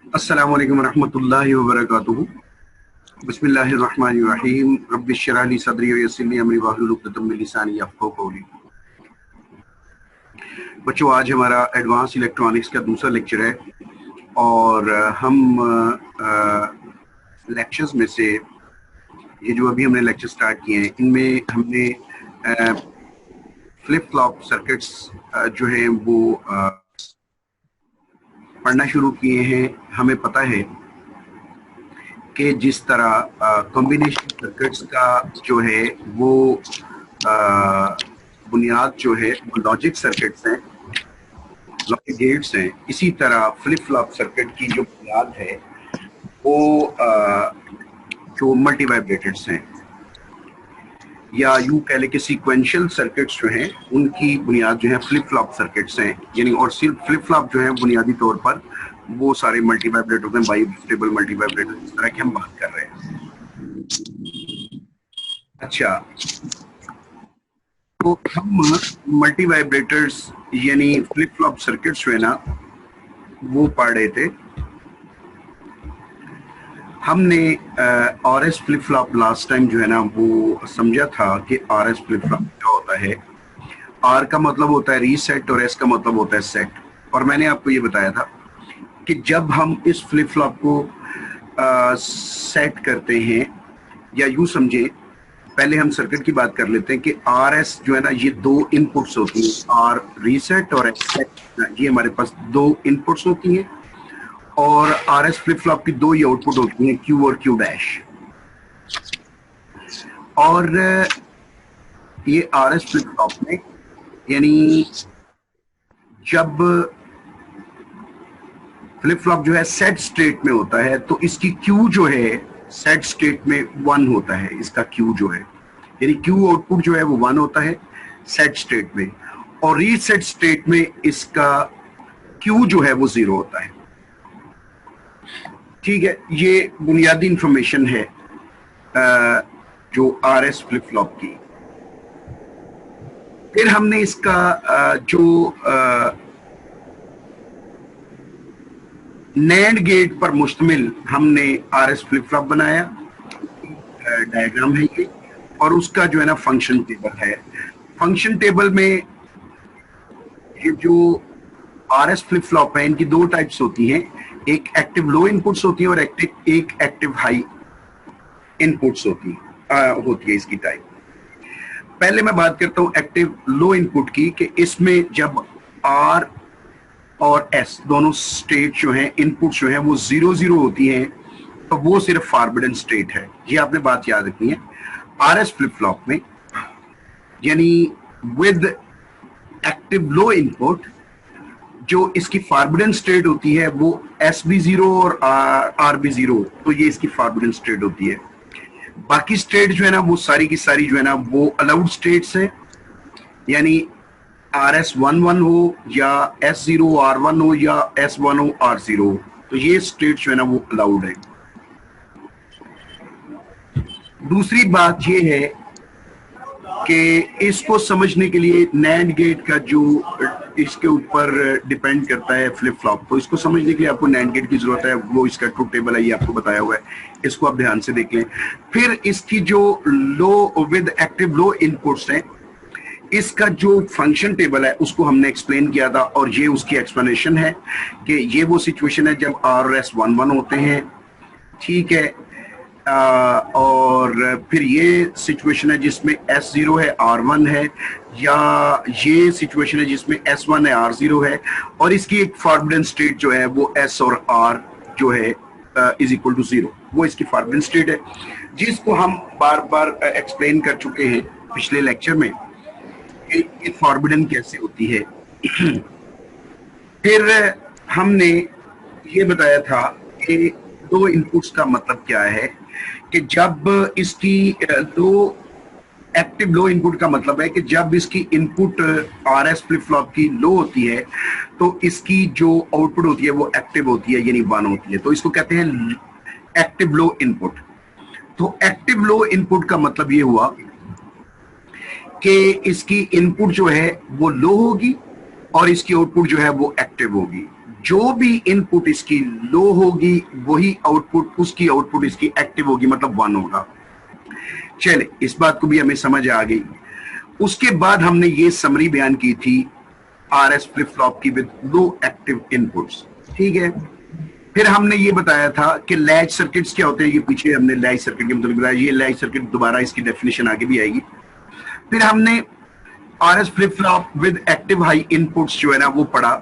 अस्सलामु अलैकुम रहमतुल्लाहि व बरकातुहू। बिस्मिल्लाहिर्रहमानिर्रहीम। रब्बि इश्रह ली सदरी व यस्सिर ली अमरी वाहलुल उक़दतम मिन लिसानी यफ़क़हू क़ौली। बच्चों, आज हमारा एडवांस इलेक्ट्रॉनिक्स का दूसरा लेक्चर है और हम लेक्चर्स में से ये जो अभी हमने लेक्चर स्टार्ट किए हैं इनमें हमने फ्लिप फ्लॉप सर्किट्स जो हैं वो पढ़ना शुरू किए हैं। हमें पता है कि जिस तरह कॉम्बिनेशन सर्किट्स का जो है वो बुनियाद जो है वो लॉजिक सर्किट्स हैं, लॉजिक गेट्स हैं, इसी तरह फ्लिप फ्लॉप सर्किट की जो बुनियाद है वो जो मल्टी वाइब्रेटर्स हैं या यूं कह लें कि सीक्वेंशियल सर्किट्स जो हैं उनकी बुनियाद जो है फ्लिप फ्लॉप सर्किट्स हैं। यानी और सिर्फ फ्लिप फ्लॉप जो है बुनियादी तौर पर वो सारे मल्टी वाइब्रेटर्स हैं, बाइस्टेबल मल्टी वाइब्रेटर्स, इस तरह की हम बात कर रहे हैं। अच्छा, तो हम मल्टी वाइब्रेटर्स यानी फ्लिप फ्लॉप सर्किट्स जो है ना वो पढ़ रहे थे। हमने RS flip flop last time जो है ना वो समझा था कि आरएस फ्लिप फ्लॉप क्या होता है। आर का मतलब होता है रीसेट और एस का मतलब होता है सेट। और मैंने आपको ये बताया था कि जब हम इस फ्लिप फ्लॉप को सेट करते हैं, या यूं समझे, पहले हम सर्किट की बात कर लेते हैं कि आर एस जो है ना ये दो इनपुट्स होती हैं, आर रीसेट और एस सेट। ये हमारे पास दो इनपुट्स होती हैं और आर एस फ्लिप फ्लॉप की दो ही आउटपुट होती हैं, क्यू और क्यू डैश। और ये आर एस फ्लिप फ्लॉप में यानी जब फ्लिप फ्लॉप जो है सेट स्टेट में होता है तो इसकी क्यू जो है सेट स्टेट में 1 होता है। इसका क्यू जो है यानी क्यू आउटपुट जो है वो 1 होता है सेट स्टेट में, और रीसेट स्टेट में इसका क्यू जो है वो 0 होता है। ठीक है, ये बुनियादी इंफॉर्मेशन है जो आर एस फ्लिप फ्लॉप की। फिर हमने इसका जो नैंड गेट पर मुश्तमिल हमने आर एस फ्लिप फ्लॉप बनाया, डायग्राम है ये, और उसका जो है ना फंक्शन टेबल है। फंक्शन टेबल में ये जो आर एस फ्लिप फ्लॉप है इनकी दो टाइप्स होती हैं, एक एक्टिव लो इनपुट्स होती है और एक एक्टिव हाई इनपुट्स होती है इसकी टाइप। पहले मैं बात करता हूं एक्टिव लो इनपुट की, कि इसमें जब आर और एस दोनों स्टेट जो हैं, इनपुट्स जो हैं वो 0-0 होती हैं, तो वो सिर्फ फॉरबिडन स्टेट है। ये आपने बात याद रखनी है। आर एस फ्लिप फ्लॉप में यानी विद एक्टिव लो इनपुट जो इसकी फॉरबिडन स्टेट होती है वो एस भी 0 और आर भी 0, तो ये इसकी फॉरबिडन स्टेट होती है। बाकी स्टेट जो है ना वो सारी की सारी जो है ना वो अलाउड स्टेट्स है, यानी RS11 हो या S0 R1 हो या S1 हो R0 हो, तो ये स्टेट जो है ना वो अलाउड है। दूसरी बात ये है कि इसको समझने के लिए नैंड गेट का जो इसके ऊपर डिपेंड करता है फ्लिप फ्लॉप, तो इसको समझने के लिए आपको नैंड गेट की जरूरत है। वो इसका ट्रुथ टेबल है, ये आपको बताया हुआ है, इसको आप ध्यान से देख लें। फिर इसकी जो लो विद एक्टिव लो इनपुट्स हैं, इसका जो फंक्शन टेबल है उसको हमने एक्सप्लेन किया था, और ये उसकी एक्सप्लेनेशन है कि ये वो सिचुएशन है जब आर और एस 1-1 होते हैं। ठीक है, और फिर ये सिचुएशन है जिसमें S0 है R1 है, या ये सिचुएशन है जिसमें S1 है R0 है, और इसकी एक फॉरबिडन स्टेट जो है वो S और R जो है इज इक्वल टू 0, वो इसकी फॉरबिडन स्टेट है, जिसको हम बार बार एक्सप्लेन कर चुके हैं पिछले लेक्चर में कि फॉरबिडन कैसे होती है। फिर हमने ये बताया था कि दो इनपुट्स का मतलब क्या है, कि जब इसकी दो एक्टिव लो इनपुट का मतलब है कि जब इसकी input R S flip flop की लो होती है तो इसकी जो आउटपुट होती है वो एक्टिव होती है, यानी 1 होती है, तो इसको कहते हैं एक्टिव लो इनपुट। तो एक्टिव लो इनपुट का मतलब ये हुआ कि इसकी इनपुट जो है वो लो होगी और इसकी आउटपुट जो है वो एक्टिव होगी। जो भी इनपुट इसकी लो होगी वही आउटपुट, उसकी आउटपुट इसकी एक्टिव होगी, मतलब 1 होगा। चले, इस बात को भी हमें समझ आ गई। उसके बाद हमने ये समरी बयान की थी आरएस फ्लिप फ्लॉप की विद लो एक्टिव इनपुट्स, ठीक है। फिर हमने ये बताया था कि लैच सर्किट्स क्या होते हैं, ये पीछे हमने लैच सर्किट के मतलब बताया, ये लैच सर्किट दोबारा इसकी डेफिनेशन आगे भी आएगी। फिर हमने RS flip flop with active high inputs जो है ना वो पढ़ा,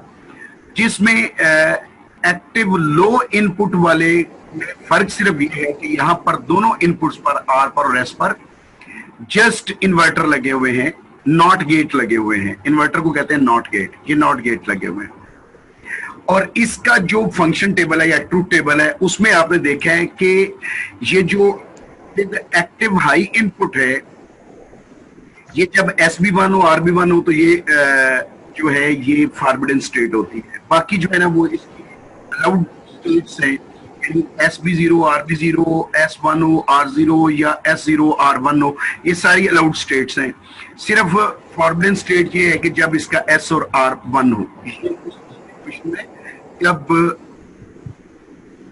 जिसमें एक्टिव लो इनपुट वाले फर्क सिर्फ ये है कि यहाँ पर दोनों इनपुट्स पर आर पर और एस पर जस्ट इन्वर्टर लगे हुए हैं, नॉट गेट लगे हुए हैं। इन्वर्टर को कहते हैं नॉट गेट, ये नॉट गेट लगे हुए हैं। और इसका जो फंक्शन टेबल है या ट्रूथ टेबल है उसमें आपने देखा है कि ये जो एक्टिव हाई इनपुट है, ये जब SB1 हो RB1 हो तो ये जो है ये फॉरबिडन स्टेट होती है। बाकी जो है ना वो इसकी अलाउड स्टेट्स हैं, SB0, RB0, S1 हो, R0 या S0, R1 हो, ये सारी अलाउड स्टेट्स हैं। सिर्फ फॉरबिडन स्टेट ये है कि जब इसका S और R1 हो, जब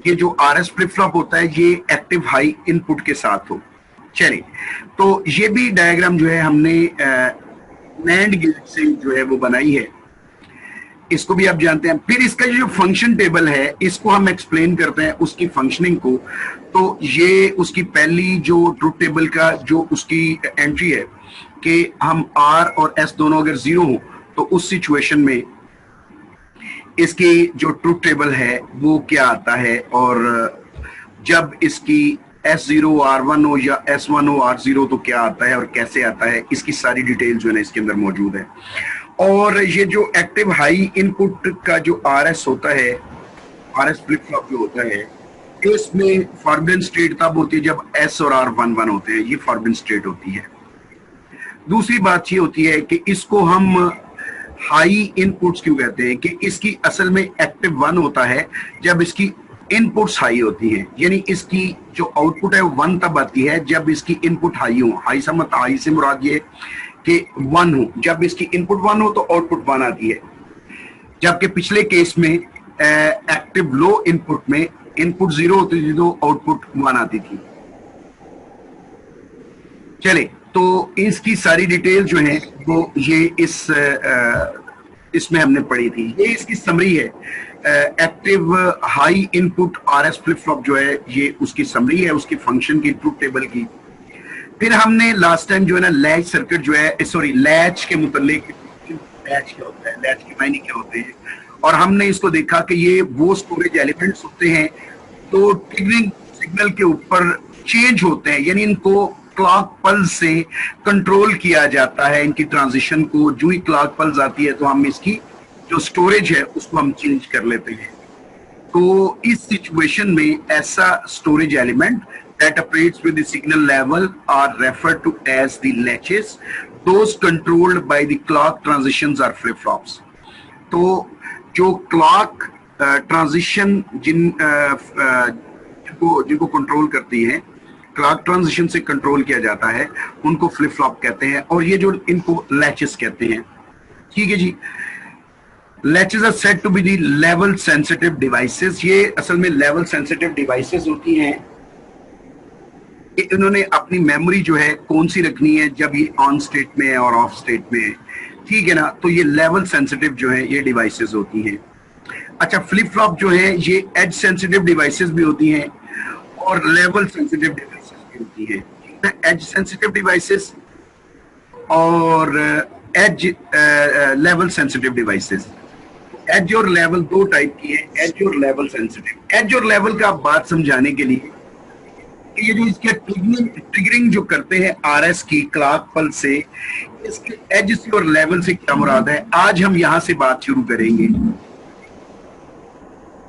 ये जो RS फ्लिप फ्लॉप होता है ये एक्टिव हाई इनपुट के साथ हो। चलिए, तो ये भी डायग्राम जो है हमने NAND गेट से जो है वो बनाई है, इसको भी आप जानते हैं। फिर इसका जो फंक्शन टेबल है इसको हम एक्सप्लेन करते हैं उसकी फंक्शनिंग को। तो ये उसकी पहली जो ट्रूथ टेबल का जो उसकी एंट्री है कि हम R और S दोनों अगर 0 हो तो उस सिचुएशन में इसकी जो ट्रूथ टेबल है वो क्या आता है, और जब इसकी S0 R1 हो या S1 हो R0 तो क्या आता है और कैसे आता है, इसकी सारी डिटेल जो है ना इसके अंदर मौजूद है। और ये जो एक्टिव हाई इनपुट का जो RS होता है, RS फ्लिप फ्लॉप जो होता है, इसमें फॉरबिडन स्टेट तब होती है जब S और R 1 1 होते हैं, ये फॉरबिडन स्टेट होती है। दूसरी बात ये होती है कि इसको हम हाई इनपुट्स क्यों कहते हैं, कि इसकी असल में एक्टिव 1 होता है जब इसकी इनपुट्स हाई होती हैं, यानी इसकी जो आउटपुट है वो 1 तब आती है जब इसकी इनपुट हाई हो। हाई से मतलब हाई से मुराद ये कि 1 हो, जब इसकी इनपुट 1 हो तो आउटपुट 1 आती है। जबकि पिछले केस में एक्टिव लो इनपुट में इनपुट 0 होती थी तो आउटपुट 1 आती थी। चले, तो इसकी सारी डिटेल जो है वो ये इसमें हमने पढ़ी थी। ये इसकी समरी है, active high input RS flip flop जो है ये उसकी समरी है, उसकी फंक्शन की, ट्रूथ टेबल की। फिर हमने लास्ट टाइम जो है ना लैच सर्किट जो है, सॉरी लैच के मुतालिक, लैच क्या होता है, लैच के मायने क्या होते हैं, और हमने इसको देखा कि ये वो स्टोरेज एलिमेंट्स होते हैं तो ट्रिगरिंग सिग्नल के ऊपर चेंज होते हैं, यानी इनको क्लॉक पल्स से कंट्रोल किया जाता है। इनकी ट्रांजिशन को जो ही क्लॉक पल्स आती है तो हम इसकी जो स्टोरेज है उसको हम चेंज कर लेते हैं। तो इस सिचुएशन में ऐसा storage element that operates with the signal level are referred to as the latches. Those controlled by the clock transitions are flip flops. तो जो क्लॉक ट्रांजिशन जिनको कंट्रोल करती हैं, क्लॉक ट्रांजिशन से कंट्रोल किया जाता है, उनको फ्लिप फ्लॉप कहते हैं, और ये जो इनको लैचेस कहते हैं। ठीक है जी। Latches are said to be the level sensitive devices. ये असल में लेवल सेंसिटिव डिवाइसेस होती हैं। इन्होंने अपनी मेमोरी जो है कौन सी रखनी है जब ये ऑन स्टेट में है और ऑफ स्टेट में है, ठीक है ना। तो ये लेवल सेंसिटिव जो है ये डिवाइसेस होती हैं। अच्छा, फ्लिप फ्लॉप जो है ये एज सेंसिटिव डिवाइसेस भी होती हैं और लेवल सेंसिटिव डिवाइसेस भी होती हैं। एज सेंसिटिव डिवाइसेस और as level sensitive devices. As और लेवल दो टाइप की है, एज और लेवल सेंसिटिव। एज और लेवल का बात समझाने के लिए ये जो इसके ट्रिगरिंग जो करते हैं RS की क्लॉक पल्स से, इसके एज से और लेवल से क्या मुराद है, आज हम यहां से बात शुरू करेंगे,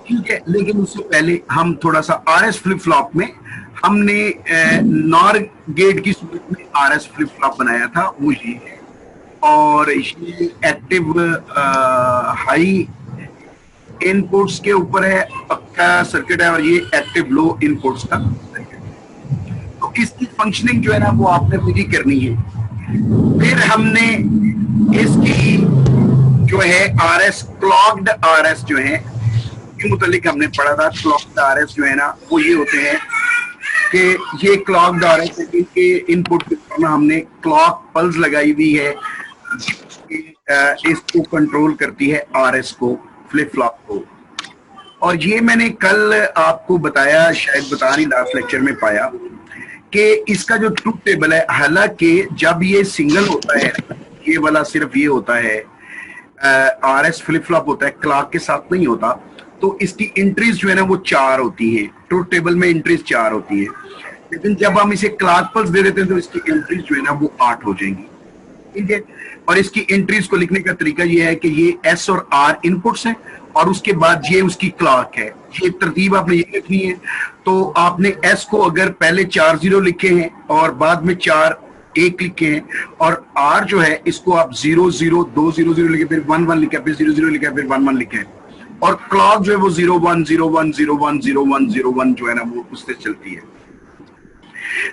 ठीक है। लेकिन उससे पहले हम थोड़ा सा RS फ्लिप फ्लॉप में हमने नॉर गेट की सूरत में RS फ्लिप फ्लॉप बनाया था, वो ये है। और ये एक्टिव हाई इनपुट्स के ऊपर है, पक्का सर्किट है, और ये एक्टिव लो इनपुट्स का। तो इसकी फंक्शनिंग जो है ना वो आपने खुद ही करनी है। फिर हमने इसकी जो है RS क्लॉक्ड RS जो है के मुतालिक हमने पढ़ा था क्लॉक्ड आरएस जो है ना वो ये होते हैं कि ये क्लॉक्ड आरएस के इनपुट में हमने क्लॉक पल्स लगाई हुई है, इसको कंट्रोल करती है आरएस को, फ्लिप फ्लॉप को। और ये मैंने कल आपको बताया, शायद बता नहीं लास्ट लेक्चर में पाया कि इसका जो ट्रूथ टेबल है, हालांकि जब ये सिंगल होता है, ये वाला सिर्फ ये होता है आरएस फ्लिप फ्लॉप होता है, क्लॉक के साथ नहीं होता, तो इसकी एंट्रीज जो है ना वो 4 होती हैं। ट्रूथ टेबल में एंट्रीज 4 होती है, लेकिन जब हम इसे क्लॉक पल्स दे देते हैं तो इसकी एंट्रीज जो है ना वो 8 हो जाएंगी। ठीक है, और इसकी एंट्रीज को लिखने का तरीका ये है कि ये एस और आर इनपुट्स हैं और उसके बाद ये उसकी क्लॉक है। ये तरतीब आपने ये लिखनी है। तो आपने एस को अगर पहले 4 0 लिखे हैं और बाद में 4 1 लिखे हैं, और आर जो है इसको आप 0 0 2 0 0 लिखे, फिर 1 1 लिखा, फिर 0 0 लिखा, फिर 1 1 लिखे, और क्लॉक जो है वो 0 1 0 1 0 1 0 1 0 1 जो है ना वो उससे चलती है।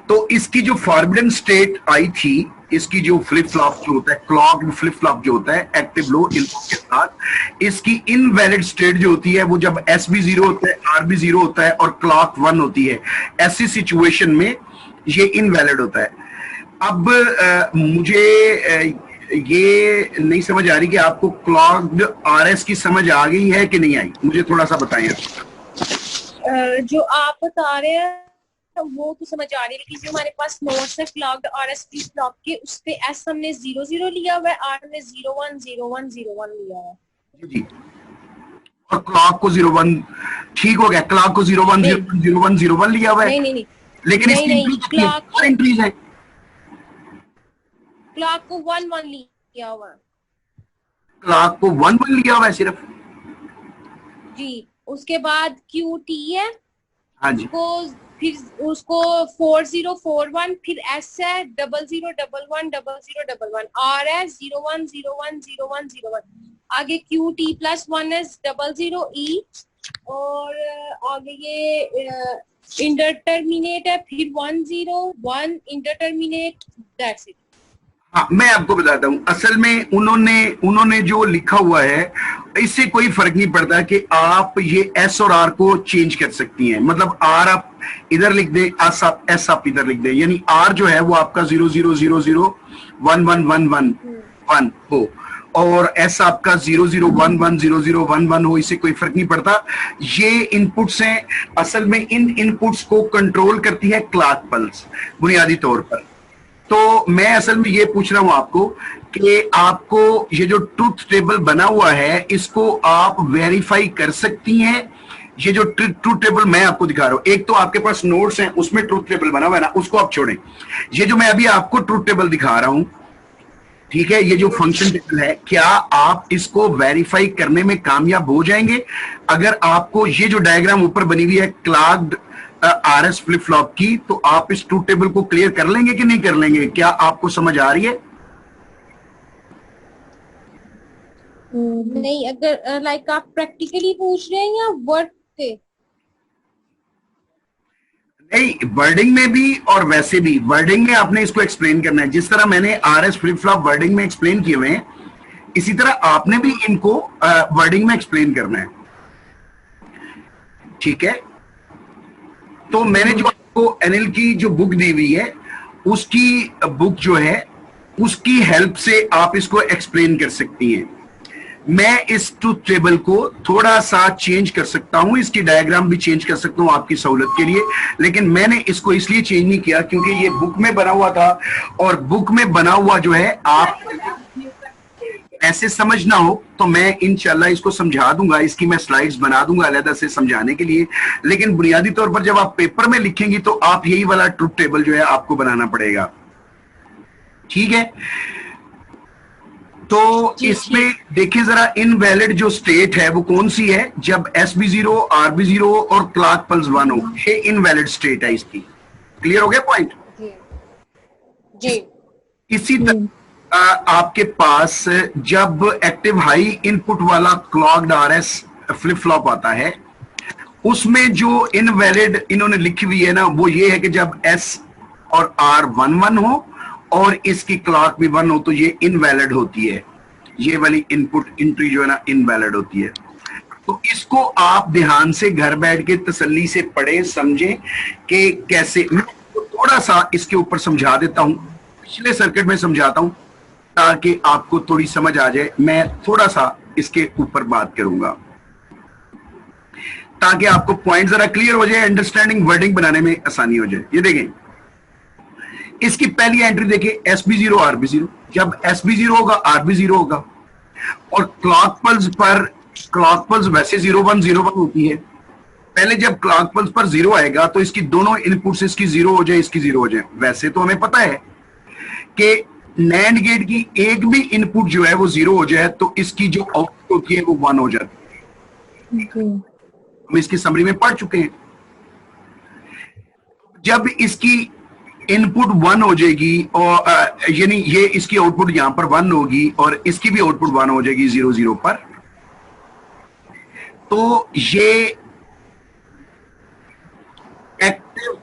तो इसकी जो फॉरबिडन स्टेट आई थी, इसकी जो फ्लिप फ्लॉप जो होता है, क्लॉक्ड फ्लिप फ्लॉप जो होता है एक्टिव लो इनपुट के साथ, इसकी इनवैलिड स्टेट जो होती है वो जब एस भी 0 होता है, आर भी 0 होता है और क्लॉक 1 होती है, ऐसी सिचुएशन में ये इनवैलिड होता है। अब मुझे ये नहीं समझ आ रही कि आपको क्लॉक्ड आरएस की समझ आ गई है कि नहीं आई, मुझे थोड़ा सा बताएं। जो आप बता रहे हैं वो तो समझ आ रही है, लेकिन जो हमारे पास नोट्स है क्लॉक्ड आरएस फ्लिप फ्लॉप के, उस पे एस हमने 0 0 लिया हुआ है, आर ने 0 1 0 1 0 1 लिया हुआ है जी, और क्लॉक को 0 1 ठीक हो गया, क्लॉक को 0 1 0 1 0 1 0 1 लिया हुआ है। नहीं, लेकिन नहीं, इसकी एंट्रीज है, क्लॉक को 1 1 लिया हुआ है, क्लॉक को 1 1 लिया हुआ है सिर्फ जी। उसके बाद क्यू टी है, हाँ जी, फिर उसको 4 0 4 1, फिर एस है 0 0 1 1 0 0 1 1, आर है 0 1 0 1 0 1 0 1, आगे क्यू टी प्लस 1 है 0 0 ई, और आगे ये इंटरटर्मिनेट है, फिर 1 0 1 इंटरटर्मिनेट, दैट्स इट। हाँ, मैं आपको बताता हूँ, असल में उन्होंने जो लिखा हुआ है इससे कोई फर्क नहीं पड़ता कि आप ये एस और आर को चेंज कर सकती हैं। मतलब आर आप इधर लिख दें, एस आप इधर लिख दें, यानी आर जो है वो आपका 0 0 0 0 1 1 1 1 1 हो, और एस आपका 0 0 1 1 0 0 1 1 हो, इससे कोई फर्क नहीं पड़ता। ये इनपुट्स हैं, असल में इन इनपुट्स को कंट्रोल करती है क्लॉक पल्स बुनियादी तौर पर। तो मैं असल में ये पूछ रहा हूं आपको कि आपको ये जो ट्रूथ टेबल बना हुआ है इसको आप वेरीफाई कर सकती हैं। ये जो ट्रूथ टेबल मैं आपको दिखा रहा हूं, एक तो आपके पास नोट्स हैं उसमें ट्रूथ टेबल बना हुआ है ना, उसको आप छोड़ें। ये जो मैं अभी आपको ट्रूथ टेबल दिखा रहा हूं, ठीक है, ये जो फंक्शन टेबल है, क्या आप इसको वेरीफाई करने में कामयाब हो जाएंगे? अगर आपको ये जो डायग्राम ऊपर बनी हुई है क्लॉक्ड आरएस फ्लिप फ्लॉप की, तो आप इस ट्रूथ टेबल को क्लियर कर लेंगे कि नहीं कर लेंगे? क्या आपको समझ आ रही है? नहीं, अगर लाइक आप प्रैक्टिकली पूछ रहे हैं या वर्ड पे? नहीं, वर्डिंग में भी और वैसे भी। वर्डिंग में आपने इसको एक्सप्लेन करना है, जिस तरह मैंने आरएस फ्लिप फ्लॉप वर्डिंग में एक्सप्लेन किए हुए हैं, इसी तरह आपने भी इनको वर्डिंग में एक्सप्लेन करना है। ठीक है, तो मैंने जो आपको एनएल की जो बुक दी हुई है, उसकी बुक जो है उसकी हेल्प से आप इसको एक्सप्लेन कर सकती हैं। मैं इस ट्रूथ टेबल को थोड़ा सा चेंज कर सकता हूं, इसकी डायग्राम भी चेंज कर सकता हूं आपकी सहूलत के लिए, लेकिन मैंने इसको इसलिए चेंज नहीं किया क्योंकि ये बुक में बना हुआ था, और बुक में बना हुआ जो है आप ऐसे समझ ना हो तो मैं इंशाल्लाह इसको समझा दूंगा, इसकी मैं स्लाइड्स बना दूंगा अलग से समझाने के लिए। लेकिन बुनियादी तौर पर जब आप पेपर में लिखेंगी तो आप यही वाला ट्रूथ टेबल जो है आपको बनाना पड़ेगा। ठीक है, तो इसमें देखिए जरा, इनवैलिड जो स्टेट है वो कौन सी है? जब एस भी 0, आर भी 0 और क्लॉक पल्स 1 हो, ये इनवैलिड स्टेट है इसकी। क्लियर हो गया पॉइंट? जी। इसी तरह आपके पास जब एक्टिव हाई इनपुट वाला क्लॉक्ड आरएस फ्लिप फ्लॉप आता है, उसमें जो इनवैलिड इन्होंने लिखी हुई है ना, वो ये है कि जब एस और आर 1 1 हो और इसकी क्लॉक भी 1 हो तो ये इनवैलिड होती है। ये वाली इनपुट एंट्री जो है ना इनवैलिड होती है। तो इसको आप ध्यान से घर बैठ के तसल्ली से पढ़ें, समझें कि कैसे। मैं थोड़ा सा इसके ऊपर समझा देता हूं, पिछले सर्किट में समझाता हूं ताकि आपको थोड़ी समझ आ जाए। मैं थोड़ा सा इसके ऊपर बात करूंगा ताकि आपको पॉइंट जरा क्लियर हो जाए, अंडरस्टैंडिंग वर्डिंग बनाने में आसानी हो जाए। ये देखें, इसकी पहली एंट्री देखिए, SB0 RB0। जब SB0 होगा RB0 होगा, और क्लॉक पल्स वैसे 0101 होती है। पहले जब क्लॉक पल्स पर 0 आएगा तो इसकी दोनों इनपुट्स, इसकी 0 हो जाए, इसकी 0 हो जाए। वैसे तो हमें पता है कि नैंड गेट की एक भी इनपुट जो है वो 0 हो जाए तो इसकी जो आउटपुट होती है वो 1 हो जाती है। हम इसकी समरी में पढ़ चुके हैं। जब इसकी इनपुट 1 हो जाएगी और यानी ये इसकी आउटपुट यहां पर 1 होगी और इसकी भी आउटपुट 1 हो जाएगी 0 0 पर, तो ये एक्टिव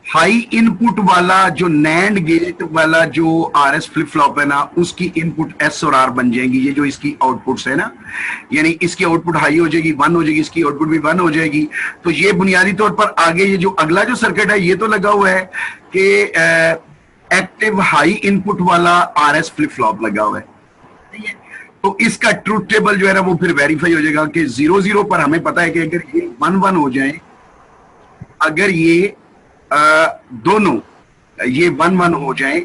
हाई इनपुट वाला जो नैंड गेट वाला जो RS फ्लिप फ्लॉप है ना, उसकी इनपुट S और R बन जाएंगी। ये जो इसकी आउटपुट्स है ना, यानी इसकी आउटपुट हाई हो जाएगी, 1 हो जाएगी, इसकी आउटपुट भी 1 हो जाएगी। तो ये बुनियादी तौर पर आगे ये जो अगला जो सर्किट है ये तो लगा हुआ है कि एक्टिव हाई इनपुट वाला RS फ्लिप फ्लॉप लगा हुआ है। तो इसका ट्रूथ टेबल जो है ना वो फिर वेरीफाई हो जाएगा कि 0 0 पर हमें पता है कि अगर ये 1 1 हो जाए, अगर ये दोनों ये 1 1 हो जाए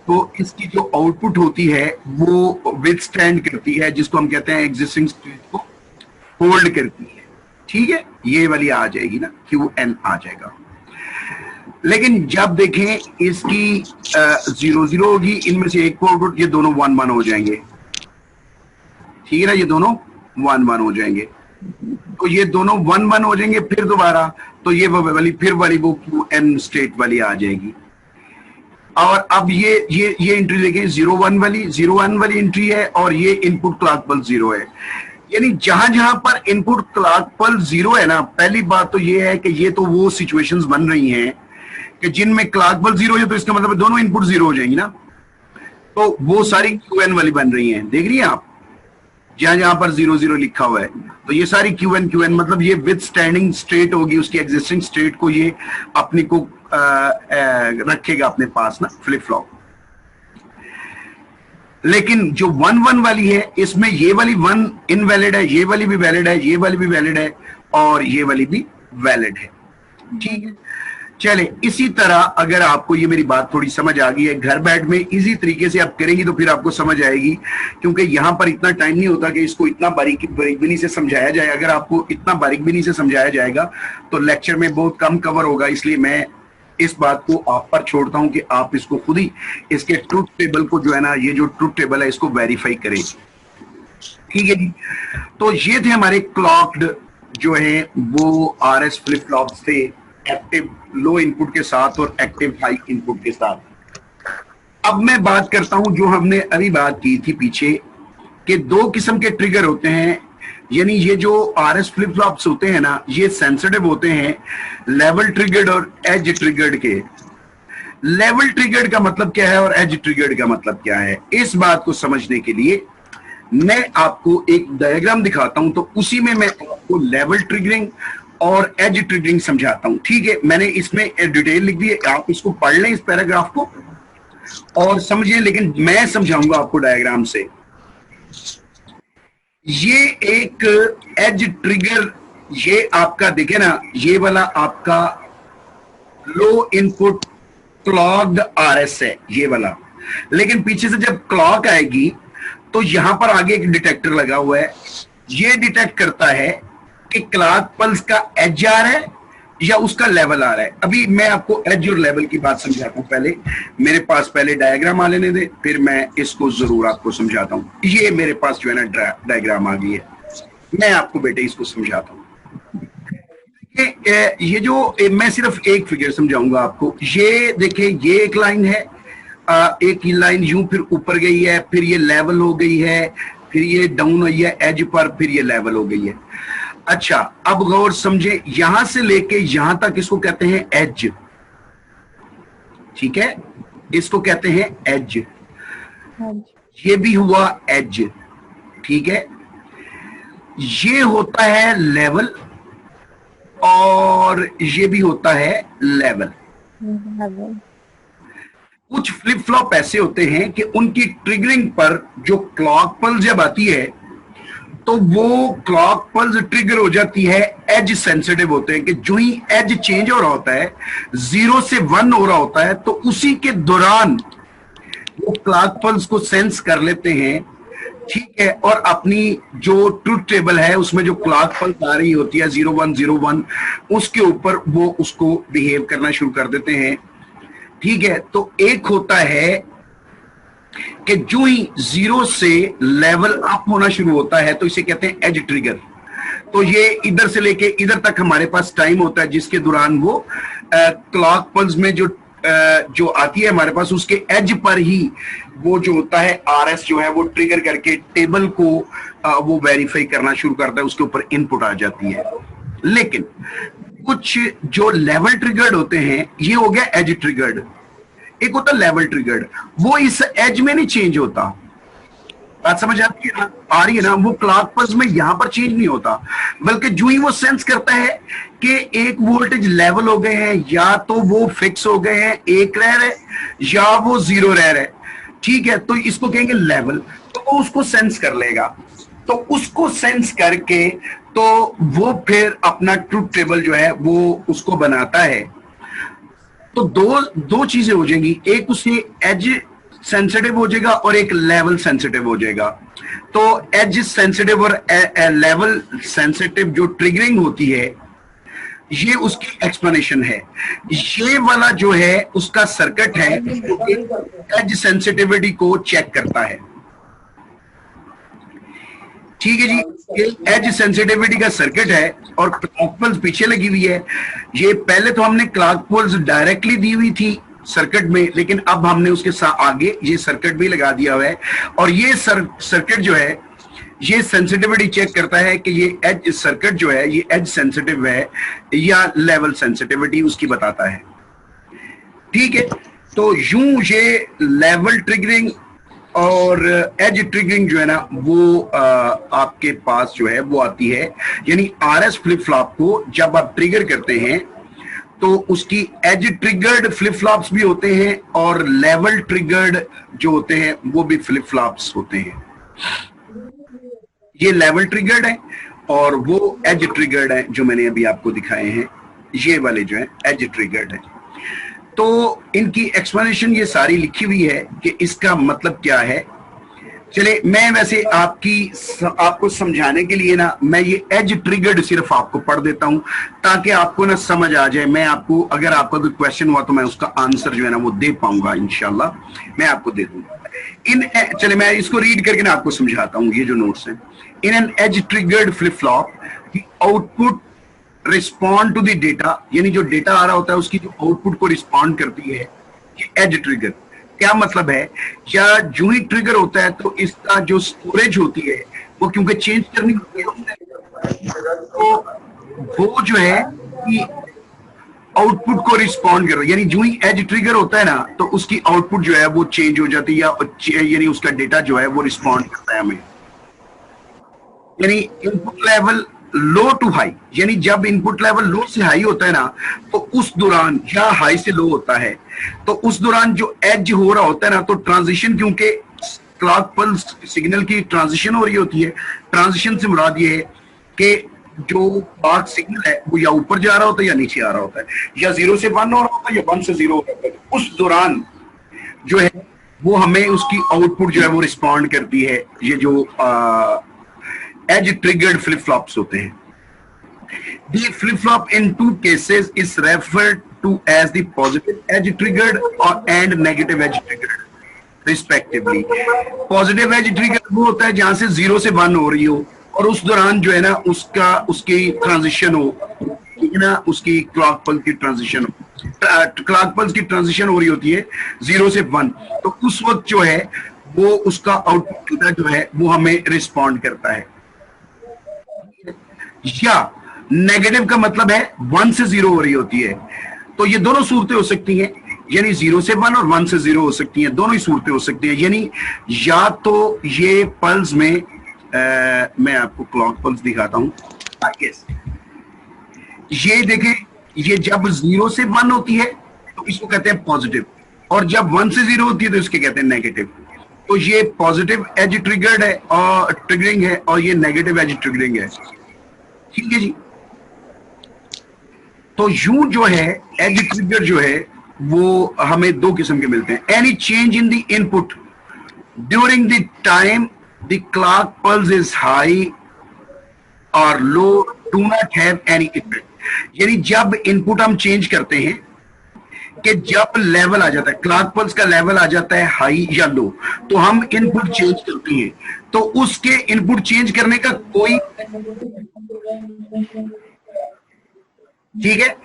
तो इसकी जो आउटपुट होती है वो विथस्टैंड करती है, जिसको हम कहते हैं एग्जिस्टिंग स्टेट को होल्ड करती है। ठीक है, ये वाली आ जाएगी ना, QN आ जाएगा। लेकिन जब देखें इसकी 0 0 होगी, इनमें से एक को आउटपुट, ये दोनों 1 1 हो जाएंगे। ठीक है ना, ये दोनों 1 1 हो जाएंगे। तो ये दोनों 1 1 हो जाएंगे, फिर दोबारा तो ये वाली फिर वाली वो QN स्टेट वाली आ जाएगी। और अब ये एंट्री देखें, 0 1 वाली एंट्री है और ये इनपुट क्लॉक पल्स 0 है। यानी जहां जहां पर इनपुट क्लॉक पल्स 0 है ना, पहली बात तो ये है कि ये तो वो सिचुएशंस बन रही हैं कि जिनमें क्लॉक पल्स 0 हो जाए तो इसका मतलब दोनों इनपुट 0 हो जाएंगी ना, तो वो सारी QN वाली बन रही हैं। देख रही हैं आप, जहां जहां पर 0 0 लिखा हुआ है, तो ये सारी QN मतलब ये विद स्टैंडिंग स्टेट होगी, उसकी एग्जिस्टिंग स्टेट को ये अपनी को रखेगा अपने पास ना, फ्लिप फ्लॉप। लेकिन जो 1 1 वाली है, इसमें ये वाली 1 इनवैलिड है, ये वाली भी वैलिड है, ये वाली भी वैलिड है और ये वाली भी वैलिड है। ठीक है, चले इसी तरह अगर आपको ये मेरी बात थोड़ी समझ आ गई है, घर बैठ में इजी तरीके से आप करेंगी तो फिर आपको समझ आएगी, क्योंकि यहां पर इतना टाइम नहीं होता कि इसको इतना बारीकबीनी से समझाया जाए। अगर आपको इतना बारीकबीनी से समझाया जाएगा तो लेक्चर में बहुत कम कवर होगा, इसलिए मैं इस बात को आप पर छोड़ता हूं कि आप इसको खुद ही इसके ट्रूथ टेबल को जो है ना, ये जो ट्रूथ टेबल है इसको वेरीफाई करें। ठीक है जी, तो ये थे हमारे क्लॉक्ड जो है वो RS फ्लिप फ्लॉप से, एक्टिव लो इनपुट के साथ और एक्टिव हाई इनपुट के साथ। अब मैं बात करता हूं जो हमने अभी बात की थी पीछे, कि 2 किस्म के ट्रिगर होते हैं। यानी ये जो RS फ्लिप फ्लॉप्स होते हैं ना, ये सेंसिटिव होते हैं लेवल ट्रिगर्ड और एज ट्रिगर्ड के। लेवल ट्रिगर्ड का मतलब क्या है और एज ट्रिगर्ड का मतलब क्या है, इस बात को समझने के लिए मैं आपको एक डायग्राम दिखाता हूं, तो उसी में मैं आपको लेवल ट्रिगरिंग और एज ट्रिगरिंग समझाता हूं। ठीक है, मैंने इसमें डिटेल लिख दी है, आप इसको पढ़ लें इस पैराग्राफ को और समझिए, लेकिन मैं समझाऊंगा आपको डायग्राम से। ये एक एज ट्रिगर, ये आपका देखे ना, ये वाला आपका लो इनपुट क्लॉक्ड RS है ये वाला, लेकिन पीछे से जब क्लॉक आएगी तो यहां पर आगे एक डिटेक्टर लगा हुआ है, ये डिटेक्ट करता है कि क्लॉक पल्स का एज आ रहा है या उसका लेवल आ रहा है। अभी मैं आपको एज और लेवल की बात समझाता हूं, पहले मेरे पास पहले डायग्राम आ लेने दे, फिर मैं इसको जरूर आपको समझाता हूं। ये मेरे पास जो है ना डायग्राम आ गई है, मैं आपको बेटे इसको समझाता हूं। ये जो मैं सिर्फ एक फिगर समझाऊंगा आपको। ये देखें, ये एक लाइन है, एक लाइन यूं फिर ऊपर गई है, फिर ये लेवल हो गई है, फिर ये डाउन हुई है एज पर, फिर ये लेवल हो गई है। अच्छा, अब गौर समझे, यहां से लेके यहां तक इसको कहते हैं एज। ठीक है, इसको कहते हैं एज, ये भी हुआ एज। ठीक है, ये होता है लेवल और ये भी होता है लेवल। कुछ फ्लिप फ्लॉप ऐसे होते हैं कि उनकी ट्रिगरिंग पर जो क्लॉक पल्स जब आती है तो वो क्लॉक पल्स ट्रिगर हो जाती है, एज सेंसिटिव होते हैं कि जो ही एज चेंज हो रहा होता है, 0 से 1 हो रहा होता है, तो उसी के दौरान वो क्लॉक पल्स को सेंस कर लेते हैं, ठीक है, और अपनी जो ट्रुथ टेबल है उसमें जो क्लॉक पल्स आ रही होती है 0101 उसके ऊपर वो उसको बिहेव करना शुरू कर देते हैं, ठीक है। तो एक होता है कि जो ही 0 से लेवल अप होना शुरू होता है तो इसे कहते हैं एज ट्रिगर। तो ये इधर से लेके इधर तक हमारे पास टाइम होता है जिसके दौरान वो क्लॉक पल्स में जो आती है हमारे पास, उसके एज पर ही वो जो होता है आरएस जो है वो ट्रिगर करके टेबल को वो वेरीफाई करना शुरू करता है, उसके ऊपर इनपुट आ जाती है। लेकिन कुछ जो लेवल ट्रिगर्ड होते हैं, ये हो गया एज ट्रिगर्ड, एक होता लेवल ट्रिगर्ड, वो इस एज में नहीं चेंज होता। बात समझ आती है ना, आ रही है ना, वो क्लॉक पल्स में यहां पर चेंज नहीं होता, बल्कि जो ही वो सेंस करता है कि एक वोल्टेज लेवल हो गए हैं, या तो वो फिक्स हो गए हैं, एक रह रहे या वो 0 रह रहे, ठीक है, तो इसको कहेंगे लेवल। तो वो उसको सेंस कर लेगा, तो उसको सेंस करके तो वो फिर अपना ट्रुथ टेबल जो है वो उसको बनाता है। तो दो चीजें हो जाएंगी, एक उससे एज सेंसिटिव हो जाएगा और एक लेवल सेंसिटिव हो जाएगा। तो एज सेंसिटिव और लेवल सेंसिटिव जो ट्रिगरिंग होती है, ये उसकी एक्सप्लेनेशन है। ये वाला जो है उसका सर्किट है एज सेंसिटिविटी को चेक करता है, ठीक है जी। ये एज सेंसिटिविटी का सर्किट है और क्लॉक पल्स पीछे लगी हुई है। ये पहले तो हमने क्लॉक पल्स डायरेक्टली दी हुई थी सर्किट में, लेकिन अब हमने उसके साथ आगे ये सर्किट भी लगा दिया हुआ है, और ये सर्किट जो है ये सेंसिटिविटी चेक करता है कि ये एज सर्किट जो है ये एज सेंसिटिव है या लेवल सेंसिटिविटी उसकी बताता है, ठीक है। तो यूं ये लेवल ट्रिगरिंग और एज ट्रिगरिंग जो है ना वो आपके पास जो है वो आती है। यानी आरएस फ्लिप फ्लॉप को जब आप ट्रिगर करते हैं तो उसकी एज ट्रिगर्ड फ्लिप फ्लॉप्स भी होते हैं और लेवल ट्रिगर्ड जो होते हैं वो भी फ्लिप फ्लॉप्स होते हैं। ये लेवल ट्रिगर्ड है और वो एज ट्रिगर्ड है जो मैंने अभी आपको दिखाए हैं, ये वाले जो है एज ट्रिगर्ड है। तो इनकी एक्सप्लेनेशन ये सारी लिखी हुई है कि इसका मतलब क्या है। चले मैं वैसे आपको समझाने के लिए ना मैं ये एज ट्रिगर्ड सिर्फ आपको पढ़ देता हूं ताकि आपको ना समझ आ जाए। मैं आपको अगर आपका कोई क्वेश्चन हुआ तो मैं उसका आंसर जो है ना वो दे पाऊंगा, इंशाल्लाह मैं आपको दे दूंगा। चले मैं इसको रीड करके ना आपको समझाता हूं। ये जो नोट्स हैं, in an edge triggered flip flop output respond to the data, यानी जो डेटा आ रहा होता है उसकी जो आउटपुट को रिस्पॉन्ड करती है, ये एज ट्रिगर। क्या मतलब है, या जो ही ट्रिगर होता है तो इसका जो स्टोरेज होती है वो क्योंकि चेंज करनी होती है तो वो जो है कि आउटपुट को रिस्पॉन्ड करो, यानी जो ही एज ट्रिगर होता है ना तो उसकी आउटपुट जो है वो चेंज हो जाती है, या यानी उसका डेटा जो है वो रिस्पॉन्ड करता है हमें। यानी input level low to high, यानी जब इनपुट लेवल लो से हाई होता है ना तो उस दौरान, या हाई से लो होता है तो उस दौरान जो एज हो रहा होता है ना तो ट्रांजिशन, क्योंकि क्लॉक पल्स सिग्नल की ट्रांजिशन हो रही होती है। ट्रांजिशन से मुराद ये है कि जो क्लॉक सिग्नल है वो या ऊपर जा रहा होता है या नीचे आ रहा होता है, या 0 से 1 हो रहा होता है या 1 से 0 हो रहा है। उस दौरान जो है वो हमें उसकी आउटपुट जो है वो रिस्पॉन्ड करती है। ये जो एज ट्रिगर्ड फ्लिप फ्लॉप्स होते हैं। The flip flop in two cases is referred to as the positive edge triggered and negative edge triggered, respectively. Positive edge triggered वो होता है जहां से 0 से 1 हो रही हो और उस दौरान जो है ना उसकी ट्रांजिशन हो, ठीक है ना, उसकी क्लॉक पल्स की ट्रांजिशन हो, क्लॉक पल्स की ट्रांजिशन हो रही होती है 0 से 1, तो उस वक्त जो है वो उसका आउटपुट जो है वो हमें रिस्पॉन्ड करता है। या नेगेटिव का मतलब है 1 से 0 हो रही होती है, तो ये दोनों सूरतें हो सकती हैं, यानी 0 से 1 और 1 से 0 हो सकती हैं, दोनों ही सूरतें हो सकती हैं। यानी या तो ये पल्स में मैं आपको क्लॉक पल्स दिखाता हूँ। ये देखें, ये जब 0 से 1 होती है तो इसको कहते हैं पॉजिटिव, और जब 1 से 0 होती है तो इसके कहते हैं नेगेटिव। तो ये पॉजिटिव एज ट्रिगर्ड है और ट्रिगरिंग है, और ये नेगेटिव एज ट्रिगरिंग है। ठीक है जी। तो यूं जो है एज ट्रिगर जो है वो हमें दो किस्म के मिलते हैं। Any change in the input during the time the clock pulse is high और low do not have any effect. यानी जब इनपुट हम चेंज करते हैं कि जब लेवल आ जाता है, क्लॉक पल्स का लेवल आ जाता है हाई या लो, तो हम इनपुट चेंज करते हैं, तो उसके इनपुट चेंज करने का कोई, ठीक है,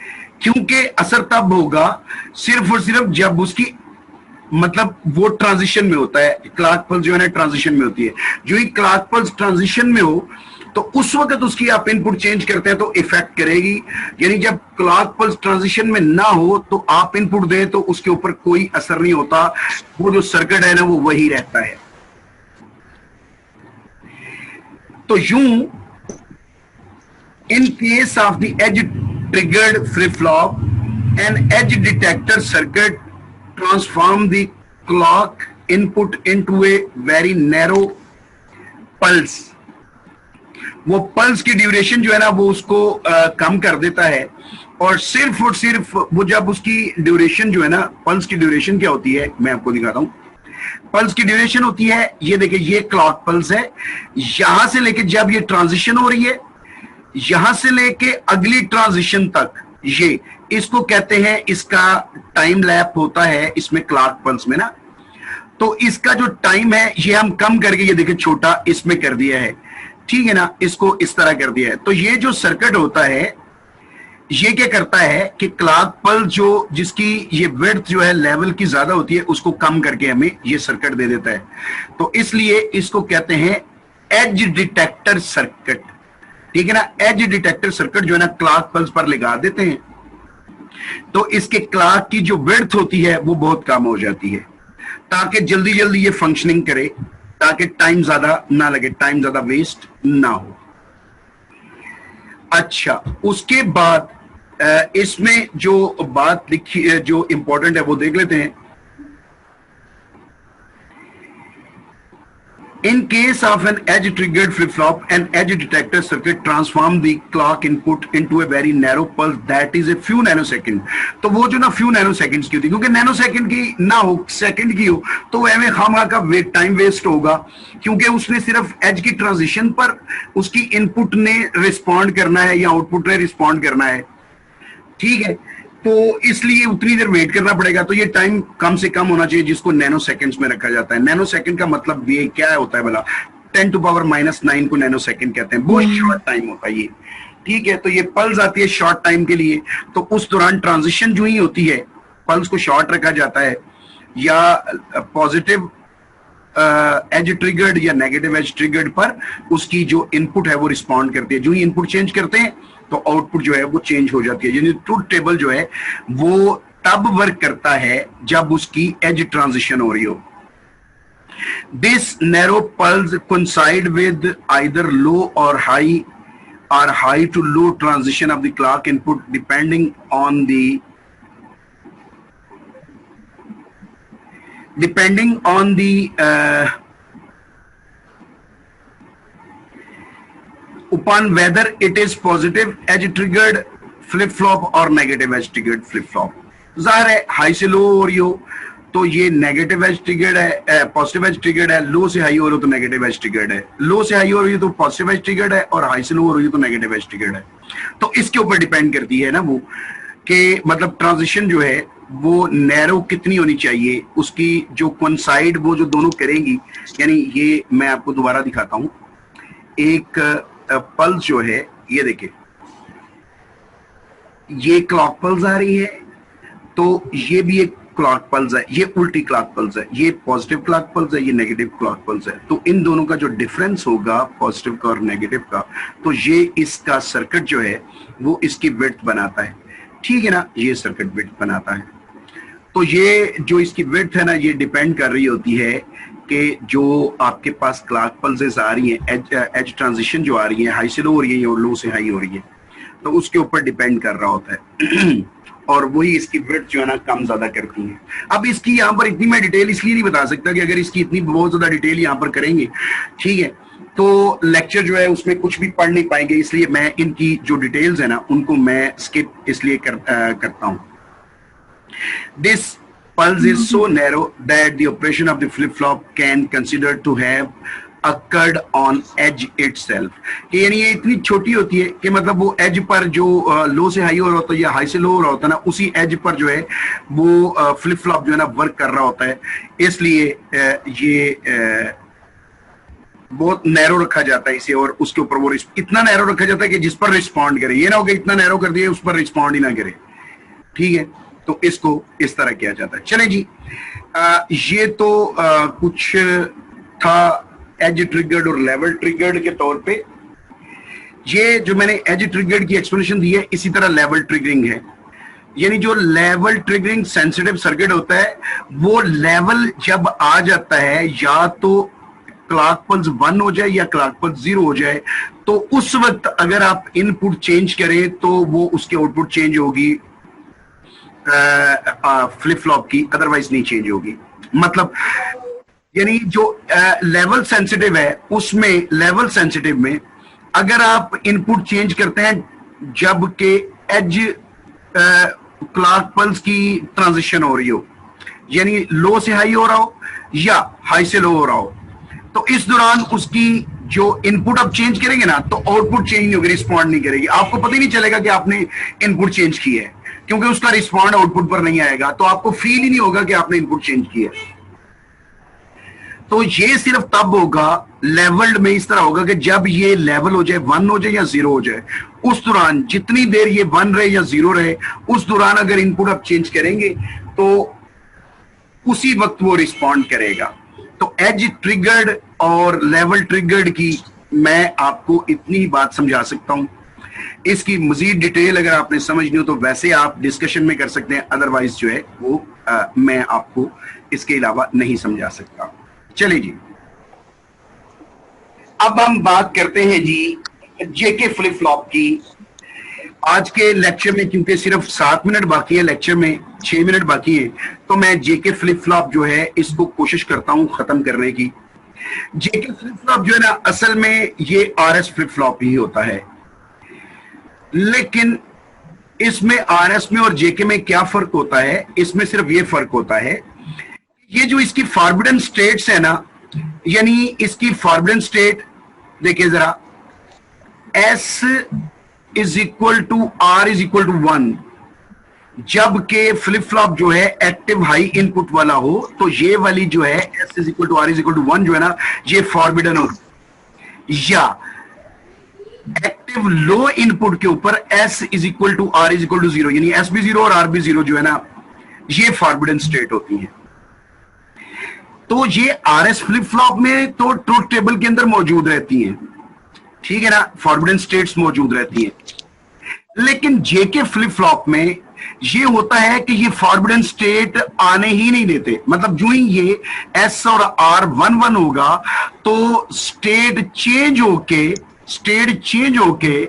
क्योंकि असर तब होगा सिर्फ और सिर्फ जब उसकी मतलब वो ट्रांजिशन में होता है। क्लॉक पल्स जो है ना ट्रांजिशन में होती है। जो ही क्लॉक पल्स ट्रांजिशन में हो तो उस वक्त उसकी आप इनपुट चेंज करते हैं तो इफेक्ट करेगी। यानी जब क्लॉक पल्स ट्रांजिशन में ना हो तो आप इनपुट दें तो उसके ऊपर कोई असर नहीं होता, वो जो सर्किट है ना वो वही रहता है। तो यूं in case of the edge triggered flip flop an edge detector circuit transform the clock input into a very narrow pulse. वो पल्स की ड्यूरेशन जो है ना वो उसको कम कर देता है, और सिर्फ वो जब उसकी ड्यूरेशन जो है ना, पल्स की ड्यूरेशन क्या होती है मैं आपको दिखाता हूं। पल्स की ड्यूरेशन होती है, ये देखिए ये क्लॉक पल्स है, यहां से लेके जब ये ट्रांजिशन हो रही है यहां से लेके अगली ट्रांजिशन तक, ये इसको कहते हैं, इसका टाइम लैप होता है इसमें क्लॉक पल्स में ना। तो इसका जो टाइम है ये हम कम करके ये देखिए छोटा इसमें कर दिया है, ठीक है ना, इसको इस तरह कर दिया है। तो ये जो सर्किट होता है ये क्या करता है कि क्लॉक पल्स जो जिसकी ये विड्थ जो है लेवल की ज्यादा होती है उसको कम करके हमें ये सर्किट दे देता है। तो इसलिए इसको कहते हैं एज डिटेक्टर सर्किट, ठीक है ना। एज डिटेक्टर सर्किट जो है ना क्लॉक पल्स पर लगा देते हैं तो इसके क्लॉक की जो विड्थ होती है वो बहुत कम हो जाती है, ताकि जल्दी जल्दी ये फंक्शनिंग करे, ताकि टाइम ज्यादा ना लगे, टाइम ज्यादा वेस्ट ना हो। अच्छा, उसके बाद इसमें जो बात लिखी है जो इंपॉर्टेंट है वो देख लेते हैं। In case of an edge triggered flip flop, an edge detector circuit transform the clock input into a very narrow pulse that is a few nanosecond। तो वो जो ना few nanoseconds की होती है, क्योंकि नैनोसेकंड की ना हो सेकंड की हो तो वह खामा का टाइम वेस्ट होगा, क्योंकि उसने सिर्फ एज की ट्रांजिशन पर उसकी इनपुट ने रिस्पॉन्ड करना है या आउटपुट ने रिस्पॉन्ड करना है, ठीक है। तो इसलिए उतनी देर वेट करना पड़ेगा। तो ये टाइम कम से कम होना चाहिए जिसको नैनो सेकंड्स में रखा जाता है। नैनो सेकंड का मतलब ये क्या होता है भला, 10⁻⁹ को नैनो सेकंड कहते हैं। बहुत शॉर्ट टाइम होता है ये, ठीक है। तो ये पल्स आती है शॉर्ट टाइम के लिए, तो उस दौरान ट्रांजिशन जो ही होती है पल्स को शॉर्ट रखा जाता है, या पॉजिटिव एज ट्रिगर्ड या नेगेटिव एज ट्रिगर्ड पर उसकी जो इनपुट है वो रिस्पॉन्ड करती है। जो ही इनपुट चेंज करते हैं तो आउटपुट जो है वो चेंज हो जाती है। यानी ट्रूथ टेबल जो है वो तब वर्क करता है जब उसकी एज ट्रांजिशन हो रही हो। This narrow pulse coincide with either low or high to low transition of the clock input depending on the upon whether it is positive edge triggered flip flop or negative edge triggered flip flop। जाहिर है high से लो हो रही हो तो ये negative edge triggered है, positive edge triggered है। लो से हाई हो रही हो तो नेगेटिव एज ट्रिगर्ड है। लो से हाई हो रही है तो पॉजिटिव एज ट्रिगर्ड है, और हाई से लो हो रही है तो नेगेटिव एज ट्रिगर्ड है। तो इसके ऊपर डिपेंड करती है ना वो कि मतलब ट्रांजिशन जो है वो नैरो कितनी होनी चाहिए, उसकी जो कोइंसाइड वो जो दोनों करेंगी। यानी ये मैं आपको दोबारा दिखाता हूं, एक पल्स जो है ये देखिए, ये क्लॉक पल्स आ रही है तो ये भी एक क्लॉक पल्स है, ये उल्टी क्लॉक पल्स है, ये पॉजिटिव क्लॉक पल्स है, ये नेगेटिव क्लॉक पल्स है। तो इन दोनों का जो डिफरेंस होगा पॉजिटिव का और नेगेटिव का, तो ये इसका सर्किट जो है वो इसकी विड्थ बनाता है, ठीक है ना, ये सर्किट विड्थ बनाता है। तो ये जो इसकी विड्थ है ना, ये डिपेंड कर रही होती है कि जो आपके पास क्लॉक पल्सेस आ रही हैं, एज ट्रांजिशन जो आ रही है, हाई से लो हो रही है और लो से हाई हो रही है, तो उसके ऊपर डिपेंड कर रहा होता है और वही इसकी विड्थ जो है ना कम ज्यादा करती है। अब इसकी यहाँ पर इतनी मैं डिटेल इसलिए नहीं बता सकता कि अगर इसकी इतनी बहुत ज्यादा डिटेल यहाँ पर करेंगे, ठीक है, तो लेक्चर जो है उसमें कुछ भी पढ़ नहीं पाएंगे, इसलिए मैं इनकी जो डिटेल्स है ना उनको मैं स्किप इसलिए करता हूं। This pulse is so narrow that the operation of the flip-flop can consider to have occurred on edge itself। कि यानी ये इतनी छोटी होती है कि मतलब वो एज पर जो लो से हाई हो रहा होता है या हाई से लो हो रहा होता है ना, उसी एज पर जो है वो फ्लिप फ्लॉप जो है ना वर्क कर रहा होता है। इसलिए ये बहुत नैरो रखा जाता है इसे, और उसके ऊपर वो इतना नैरो रखा जाता है कि जिस पर रिस्पॉन्ड करे, ये ना हो कि इतना नैरो कर दिए उस पर रिस्पॉन्ड ही ना करे, ठीक है, तो इसको इस तरह किया जाता है। चलें जी, ये तो कुछ था एज ट्रिगर्ड और लेवल ट्रिगर्ड के तौर पे। ये जो मैंने एज ट्रिगर्ड की एक्सप्लेनेशन दी है, इसी तरह लेवल ट्रिगरिंग है, यानी जो लेवल ट्रिगरिंग सेंसिटिव सर्किट होता है वो लेवल जब आ जाता है, या तो क्लॉक पल्स 1 हो जाए या क्लॉक पल्स 0 हो जाए, तो उस वक्त अगर आप इनपुट चेंज करें तो वो उसकी आउटपुट चेंज होगी फ्लिप फ्लॉप की, अदरवाइज नहीं चेंज होगी। मतलब यानी जो लेवल सेंसिटिव है उसमें, लेवल सेंसिटिव में अगर आप इनपुट चेंज करते हैं जबकि एज क्लॉक पल्स की ट्रांजिशन हो रही हो, यानी लो से हाई हो रहा हो या हाई से लो हो रहा हो, तो इस दौरान उसकी जो इनपुट आप चेंज करेंगे ना तो आउटपुट चेंज नहीं होगी, रिस्पॉन्ड नहीं करेगी, आपको पता ही नहीं चलेगा कि आपने इनपुट चेंज की है, क्योंकि उसका रिस्पॉन्ड आउटपुट पर नहीं आएगा, तो आपको फील ही नहीं होगा कि आपने इनपुट चेंज किया। तो ये सिर्फ तब होगा लेवल्ड में, इस तरह होगा कि जब ये लेवल हो जाए, 1 हो जाए या 0 हो जाए, उस दौरान जितनी देर ये 1 रहे या 0 रहे, उस दौरान अगर इनपुट आप चेंज करेंगे तो उसी वक्त वो रिस्पॉन्ड करेगा। तो एज ट्रिगर्ड और लेवल ट्रिगर्ड की मैं आपको इतनी ही बात समझा सकता हूं। इसकी मजीद डिटेल अगर आपने समझनी हो तो वैसे आप डिस्कशन में कर सकते हैं, अदरवाइज जो है वो मैं आपको इसके अलावा नहीं समझा सकता। चलिए जी, अब हम बात करते हैं जी जेके फ्लिप फ्लॉप की। आज के लेक्चर में क्योंकि सिर्फ 7 मिनट बाकी है, लेक्चर में 6 मिनट बाकी है, तो मैं जेके फ्लिप फ्लॉप जो है इसको कोशिश करता हूं खत्म करने की। जेके फ्लिप फ्लॉप जो है ना, असल में ये आरएस फ्लिप फ्लॉप ही होता है, लेकिन इसमें आरएस में और जेके में क्या फर्क होता है, इसमें सिर्फ ये फर्क होता है, ये जो इसकी फॉरबिडन स्टेट्स है ना, यानी इसकी फॉरबिडन स्टेट देखिए जरा, S is equal to R is equal to 1, जबकि फ्लिप फ्लॉप जो है एक्टिव हाई इनपुट वाला हो, तो ये वाली जो है S is equal to R is equal to 1 जो है ना, ये फॉरबिडन हो, या एक्टिव लो इनपुट के ऊपर S is equal to R is equal to 0, यानी एस भी 0 और आर भी 0 जो है ना, ये फॉरबिडन स्टेट होती है। तो ये आरएस फ्लिप फ्लॉप में तो ट्रुथ टेबल के अंदर मौजूद रहती हैं, ठीक है ना, फॉरबिडन स्टेट्स मौजूद रहती हैं। लेकिन जेके फ्लिप फ्लॉप में ये होता है कि ये फॉरबिडन स्टेट आने ही नहीं देते, मतलब जो ही ये एस और आर 1-1 होगा तो स्टेट चेंज होके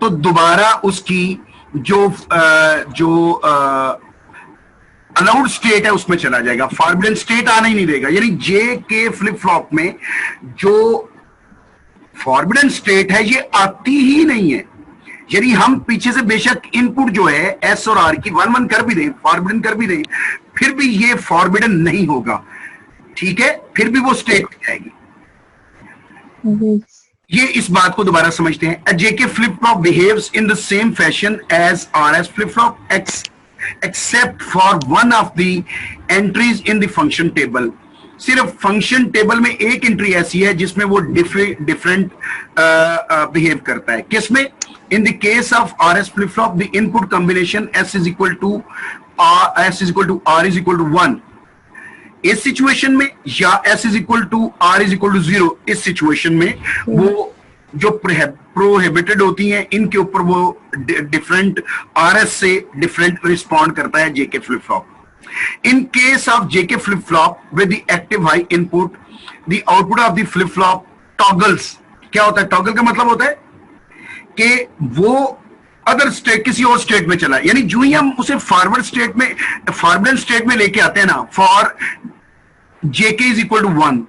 तो दोबारा उसकी जो अलाउड स्टेट है उसमें चला जाएगा, फॉरबिडन स्टेट आने ही नहीं देगा। यानी जे के फ्लिप फ्लॉप में जो फॉरबिडन स्टेट है ये आती ही नहीं है, यानी हम पीछे से बेशक इनपुट जो है एस और आर की 1-1 कर भी दें, फॉरबिडन कर भी दें, फिर भी ये फॉरबिडन नहीं होगा, ठीक है, फिर भी वो स्टेट जाएगी। ये इस बात को दोबारा समझते हैं। A JK flip-flop behaves in the same fashion as RS flip-flop except for one of the entries in the function table। सिर्फ फंक्शन टेबल में एक एंट्री ऐसी है जिसमें वो डिफरेंट बिहेव करता है। किसमें? In the case of RS flip-flop the input combination S is equal to R is equal to 1 इस सिचुएशन में, या S is equal to R is equal to 0 इस सिचुएशन में, वो जो प्रोहिबिटेड होती हैं इनके ऊपर वो डिफरेंट RS से डिफरेंट रिस्पॉन्ड करता है JK flip flop. In case of JK flip-flop with the active high input, the output of the flip-flop toggles. क्या होता है टॉगल का मतलब होता है कि वो अदर स्टेट किसी और स्टेट में चला है, यानी जो ही हम उसे फॉरवर्ड स्टेट में लेके आते हैं ना, for JK is equal to 1,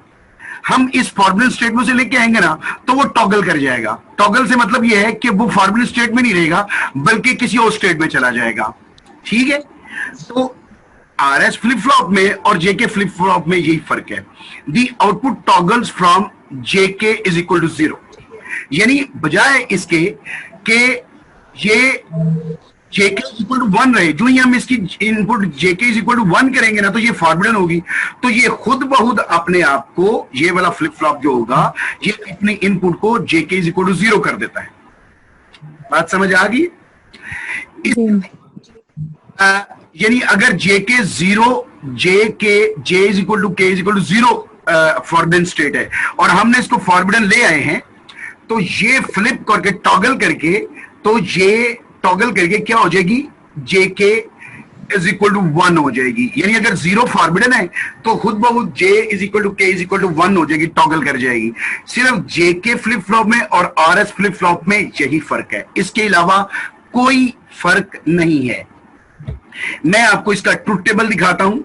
हम इस फॉर्मुलेट स्टेट में से लेके आएंगे ना तो वो टॉगल कर जाएगा। टॉगल से मतलब ये है कि वो फॉर्मुलेट स्टेट में नहीं रहेगा बल्कि किसी और स्टेट में चला जाएगा। ठीक है, तो RS फ्लिप फ्लॉप में और JK फ्लिप फ्लॉप में यही फर्क है। The output toggles from JK is equal to 0, यानी बजाय इसके कि ये JK इज इक्वल टू 1 रहे, जो ही हम इसकी input JK is equal to 1 करेंगे ना तो ये फॉरवर्डन होगी, तो ये खुद ब खुद अपने आप को, ये वाला फ्लिप फ्लॉप जो होगा ये अपने इनपुट को JK इज इक्वल टू 0 कर देता है। बात समझ आ गई? यानी अगर JK 0, J is equal to K is equal to 0 फॉरवर्डन स्टेट है और हमने इसको फॉरवर्डन ले आए हैं, तो ये फ्लिप करके टॉगल करके, तो ये टॉगल करके क्या हो जाएगी, JK इज इक्वल टू 1 हो जाएगी। यानी अगर 0 फॉरबिडन है तो खुद ब खुद J is equal to K is equal to 1 हो जाएगी, टॉगल कर जाएगी। सिर्फ JK फ्लिप फ्लॉप में और RS फ्लिप फ्लॉप में यही फर्क है, इसके अलावा कोई फर्क नहीं है। मैं आपको इसका ट्रुथ टेबल दिखाता हूं,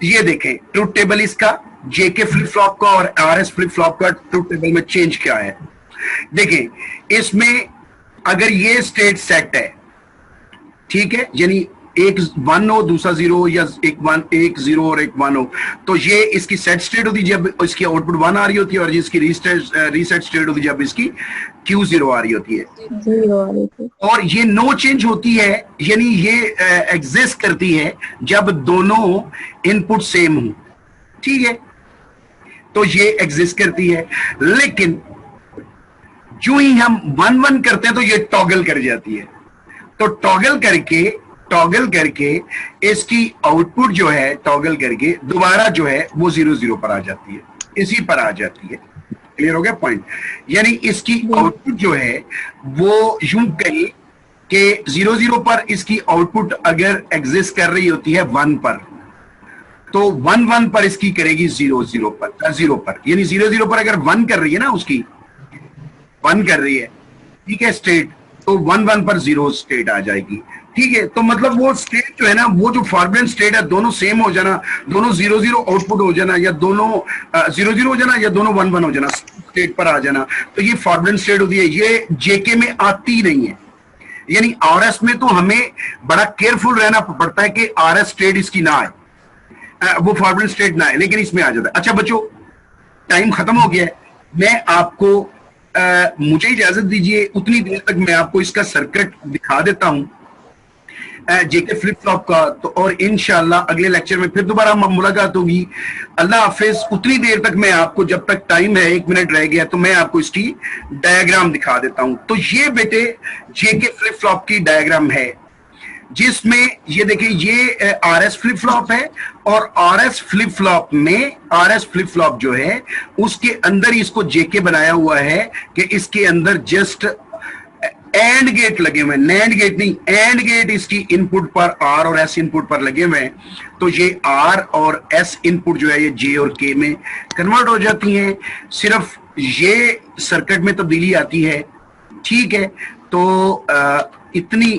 ये देखें ट्रुथ टेबल इसका, JK फ्लिप फ्लॉप का और RS फ्लिप फ्लॉप का ट्रुथ टेबल में चेंज क्या है। देखें इसमें अगर ये स्टेट सेट है, ठीक है, यानी एक 1 हो दूसरा 0 या एक 0 और एक 1 हो, तो ये इसकी सेट स्टेट होती है जब इसकी आउटपुट 1 आ रही होती है और इसकी रीसेट स्टेट होती है जब इसकी Q0 आ रही होती है। और ये नो चेंज होती है, यानी ये एग्जिस्ट करती है जब दोनों इनपुट सेम हो। ठीक है, तो ये एग्जिस्ट करती है, लेकिन जो ही हम 1-1 करते हैं तो ये टॉगल कर जाती है। तो टॉगल करके इसकी आउटपुट जो है टॉगल करके दोबारा जो है वो 0-0 पर आ जाती है, इसी पर आ जाती है। क्लियर हो गया पॉइंट? यानी इसकी आउटपुट जो है वो यूं कहें कि 0-0 पर इसकी आउटपुट अगर एग्जिस्ट कर रही होती है 1 पर, तो 1-1 पर इसकी करेगी 0-0 पर, यानी 0-0 पर अगर 1 कर रही है ना, उसकी 1 कर रही है, ठीक है स्टेट, तो 1-1 पर 0 स्टेट आ जाएगी। ठीक है, तो मतलब वो स्टेट जो है ना, वो जो फॉरवर्ड स्टेट है, दोनों सेम हो जाना, दोनों 0-0 आउटपुट हो जाना, या दोनों 0-0 हो जाना, या दोनों 1-1 हो जाना, स्टेट पर आ जाना, तो ये फॉरवर्ड स्टेट होती है। ये JK में आती नहीं है, यानी RS में तो हमें बड़ा केयरफुल रहना पड़ता है कि RS स्टेट इसकी ना आए, वो फॉरवर्ड स्टेट ना आए, लेकिन इसमें आ जाता है। अच्छा बच्चों, टाइम खत्म हो गया है, मैं आपको मुझे इजाजत दीजिए, उतनी देर तक मैं आपको इसका सर्किट दिखा देता हूं JK फ्लिप फ्लॉप का, तो और इंशाल्लाह अगले लेक्चर में फिर दोबारा मुलाकात होगी। अल्लाह हाफिज। उतनी देर तक मैं आपको, जब तक टाइम है 1 मिनट रह गया, तो मैं आपको इसकी डायग्राम दिखा देता हूं। तो ये बेटे JK फ्लिप फ्लॉप की डायग्राम है, जिसमें ये देखिए ये RS फ्लिप फ्लॉप है, और RS फ्लिप फ्लॉप में RS फ्लिप फ्लॉप जो है उसके अंदर इसको JK बनाया हुआ है कि इसके अंदर जस्ट एंड गेट लगे हुए हैं, नैंड गेट नहीं, एंड गेट इसकी इनपुट पर R और S इनपुट पर लगे हुए हैं। तो ये R और S इनपुट जो है ये J और K में कन्वर्ट हो जाती हैं, सिर्फ ये सर्किट में तब्दीली आती है। ठीक है, तो इतनी